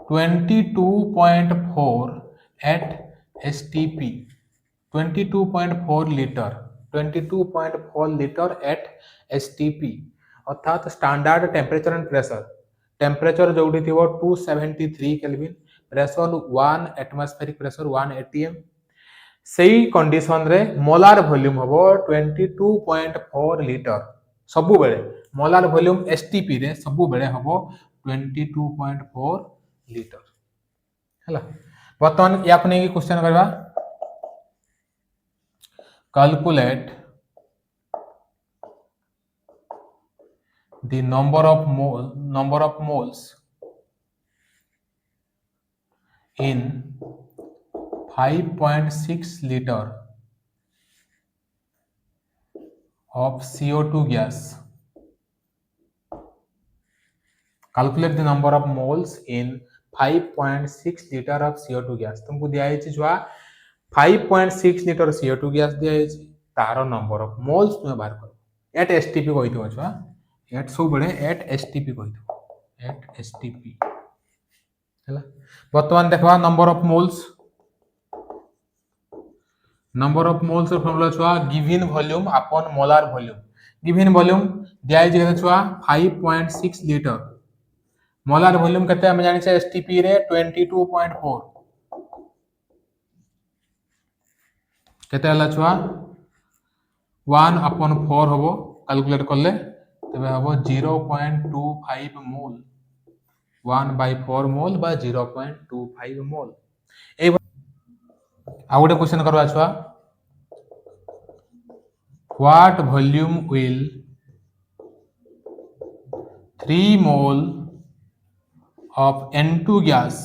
Speaker 1: 22.4 at STP 22.4 litre 22.4 litre at STP अर्थात standard temperature and pressure temperature जोठी थिबो 273 kelvin pressure 1 atmospheric pressure 1 atm सेही condition रे molar volume हबो 22.4 litre सबु बेले मोलार वॉल्यूम STP रे सबु बेले हबो 22.4 लीटर हला बर्तमान या को नहीं क्वेश्चन करबा calculate the number of moles in 5.6 liter of CO2 gas calculate the number of moles in 5.6 liter of CO2 gas तुमको दिया है छुआ 5.6 liter CO2 gas दिया है तारो नंबर ऑफ मोल्स तुम बाहर करो एट STP कहि दियो छुआ एट सब बड़े एट STP कहि दियो एट STP हला वर्तमान देखबा नंबर ऑफ मोल्स फॉर्मूला छुआ given volume upon molar volume given volume दिया है जे छुआ 5.6 लीटर मोलार वॉल्यूम केते हम जानि छै STP रे 22.4 केते हला छुआ 1/4 हबो कैलकुलेट करले तबे हबो 0.25 मोल 1/4 मोल बा 0.25 मोल ए आ गोटे क्वेश्चन करवा छुआ what volume will 3 mole of N2 gas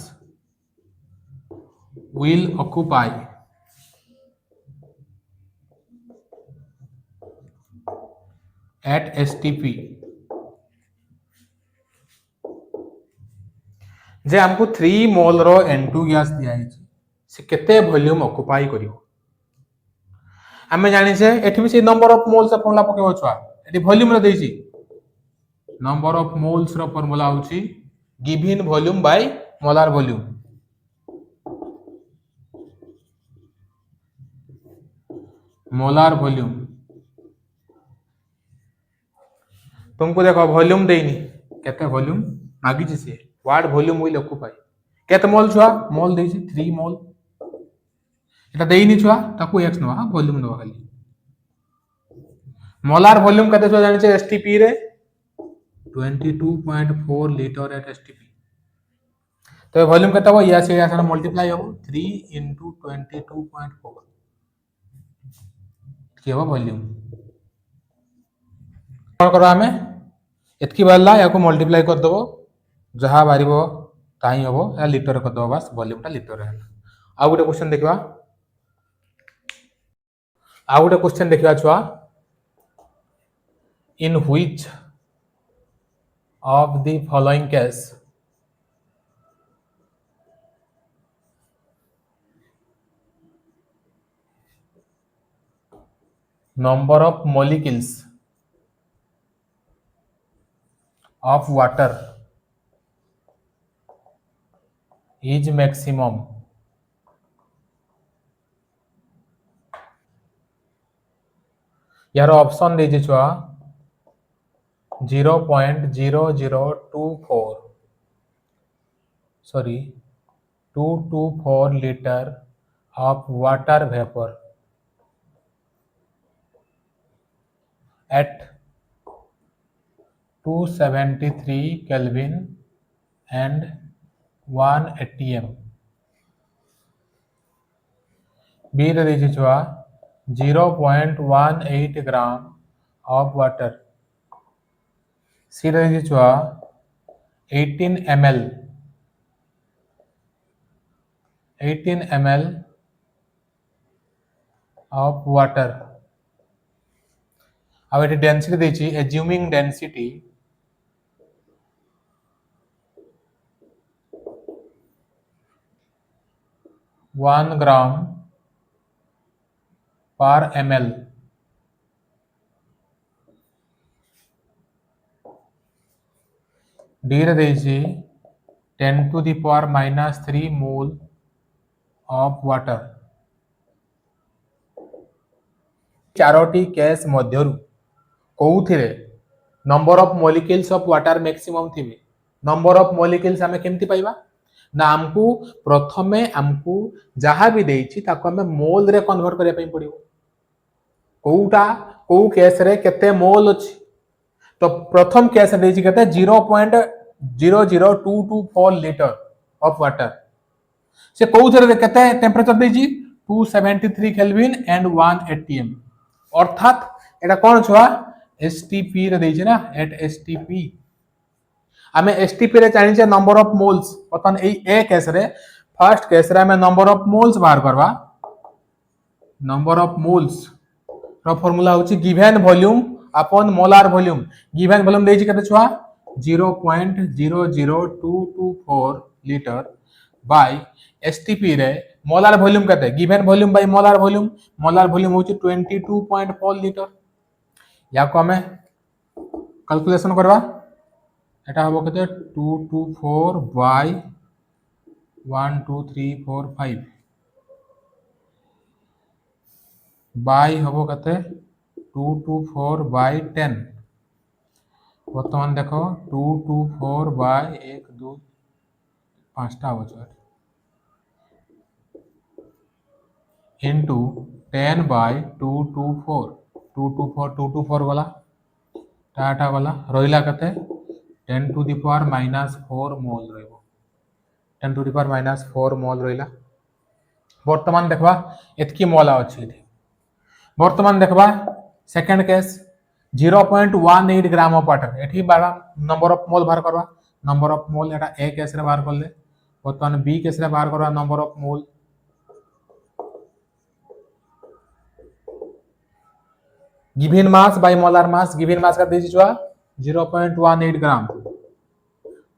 Speaker 1: will occupy at STP जे हमको 3 मोल रो N2 गैस दिया है से केते वॉल्यूम ऑक्युपाई करिवो हमें जानि से एठी भी से नंबर ऑफ मोल्स फॉर्मूला पकेबो छुआ एठी वॉल्यूम रो देछि नंबर ऑफ मोल्स रो फॉर्मूला होछि given volume by molar volume molar volume तुमको देखो वॉल्यूम देनी केते वॉल्यूम मागी छी से व्हाट वॉल्यूम विल ऑक्युपाई केते मोल छुआ मोल देछि 3 मोल এটা দেইনি ছুয়া তাকু x নবা ভলিউম নবা খালি মোলার ভলিউম কত ছুয়া জানিছে এসটিপি রে 22.4 লিটার এট এসটিপি তো ভলিউম কত হবে ইয়া সে আসলে মল্টিপ্লাই হবে 3 into 22.4 কি হবে ভলিউম কোন করবা আমি এতকি বাড়লা ইয়াকু মল্টিপ্লাই कर দেবো যাহা বাড়িব তাই হবো या লিটার कर দেবো বাস ভলিউমটা লিটার ହେଲା ଆଉ ଗୋଟେ क्वेश्चन देखिबा ଆଉ ଗୋଟେ क्वेश्चन देखिबा छुआ in which of the following case number of molecules of water is maximum यार ऑप्शन दीजिए छुआ 0.0024 sorry 224 liter of water vapor at 273 Kelvin and 1 atm B रे दीजिए छुआ 0.18 gram of water C रे दीजिए छुआ 18 ml of water अब ये डेंसिटी देछि assuming density 1 gram per ml D रे देछि 10 to the power minus 3 mole of water चारोटी केस मध्यरु कोउथिरे number of molecules of water maximum थिबे नंबर ऑफ मॉलिक्यूल्स हमें केमति पाइबा ना हमकू प्रथमे हमकू जहा भी देछि ताको हमें मोल रे कन्वर्ट करे पई पड़िबो कोउटा को केस रे केते मोल अछि तो प्रथम केस देछि केते 0.00224 लीटर ऑफ वाटर से कोउथिरे केते टेंपरेचर देछि 273 केल्विन एंड 1 atm अर्थात एटा कोन छुआ एसटीपी रे देछि ना एट एसटीपी हमें एसटीपी रे जानि छै नंबर ऑफ मोल्स पतन ए केस रे फर्स्ट केस रे हमें नंबर ऑफ मोल्स बाहर करबा नंबर ऑफ मोल्स रो फार्मूला होछि given volume upon molar volume given volume देछि केते छुआ 0.00224 लीटर बाय एसटीपी रे मोलार वॉल्यूम केते given volume by molar volume होछि 22.4 लीटर या को हमें कैलकुलेशन करबा एटा हबो केते 224 बाय 1 2 3 4 5 बाय हबो केते 224 बाय 10 वर्तमान देखो 224 बाय 1 2 5टा हो जाए into 10 बाय 224 224 गला टाटा गला रहिला कते 10 टू द पावर -4 मोल रहइबो 10 टू द पावर -4 मोल रहिला वर्तमान देखबा एतकी मोल अछि वर्तमान देखबा second case 0.18 gram of water एठी बारा नंबर ऑफ मोल बाहर करबा number of mole Etah A case रे बाहर करले वर्तमान बी केस रे बाहर करबा number of mole given mass by molar mass given मास का देछि छुआ 0.18 ग्राम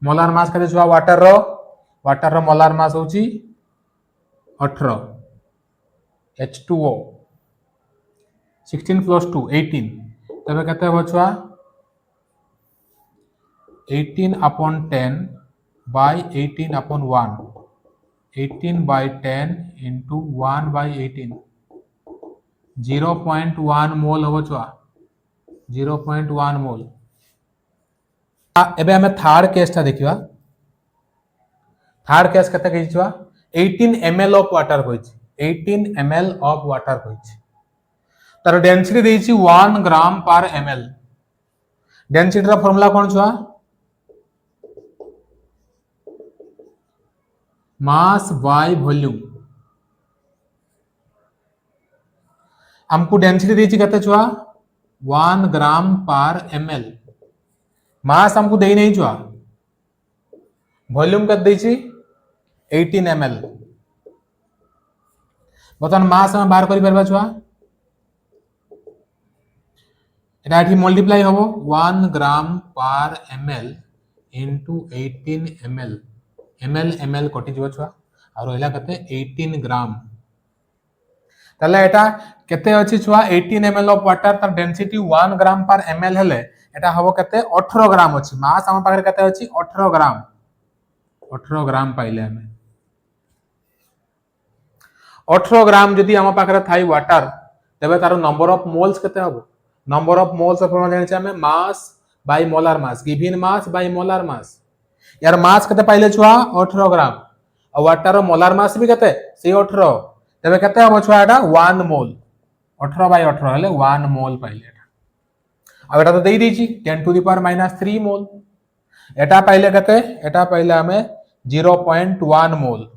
Speaker 1: मोलार मास का छुआ वाटर रो मोलार मास होची 18 H2O 16 प्लस 2 18 तबे कते हो छुआ 18 upon 10 by 18 upon 1 18 by 10 into 1 by 18 0.1 मोल हो छुआ 0.1 मोल एबे हमें थर्ड केस ता देखिबा थर्ड केस कते कहि छुआ 18 ml ऑफ वाटर होइछ 18 ml ऑफ वाटर होइछ तार डेंसिटी देछि 1 ग्राम पर ml डेंसिटी रा फार्मूला कोन छुआ मास बाय वॉल्यूम हमको डेंसिटी देछि कते छुआ 1 ग्राम पर ml मास हमको देई नहीं छुआ वॉल्यूम कते देछि 18 ml बतन मास हम बाहर करि परबा छुआ एटा एठी मल्टीप्लाई होबो 1 ग्राम पर ml into 18 ml ml कटि जबो छुआ और रहला कते 18 ग्राम तले एटा केते अछि छुआ 18 ml ऑफ वाटर तर डेंसिटी 1 ग्राम पर ml हेले एटा हबो कते 18 ग्राम अछि मास हम पाखरे कते अछि 18 ग्राम पाइले हमें 18 ग्राम जदि हम पाखरे थाई वाटर तबे तार नंबर ऑफ मोल्स कते हबो नंबर ऑफ मोल्स ऑफ जानि छै हमें मास by molar mass given mass by molar मास यार मास कते पाइले छुआ 18 ग्राम और वाटर मोलार मास भी कते से 18 तबे कते हबो छुआ एटा 1 मोल 18 बाय 18 हेले 1 मोल पाइले एटा अब एटा तो देई दैछि 10 टू द पावर -3 मोल एटा पाइले कते एटा पाइले हमें 0.1 मोल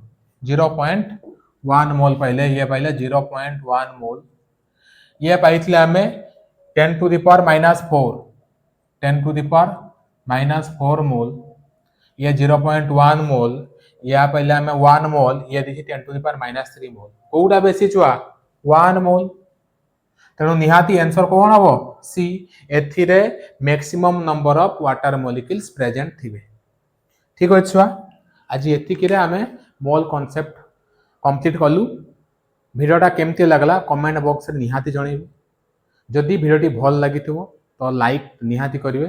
Speaker 1: 0.1 मोल पाइले ये पाइले 0.1 मोल ये पाइथिले हमें 10 to the power -4 10 to the power -4 mole ये 0.1 मोल या पहले हमें 1 मोल ये देखिए 10 टू द पावर -3 मोल कोउडा बेसी छुआ 1 मोल तेणु निहाती आंसर कोन हबो सी एथिरे maximum number of water molecules present थिबे ठीक हो छुआ आज एतिकी रे हमें मोल कांसेप्ट कंप्लीट कलु वीडियोटा केमती लागला कमेंट बॉक्स रे निहाती जणेबे जदि वीडियोटी भल लागिथिबो तो लाइक निहाती करिवे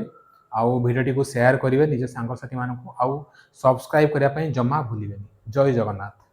Speaker 1: आउ वीडियोटी को शेयर करिवे निज सांग साथी मानकु आउ सब्सक्राइब करिया पई जमा भूलिबेनी जय जगन्नाथ।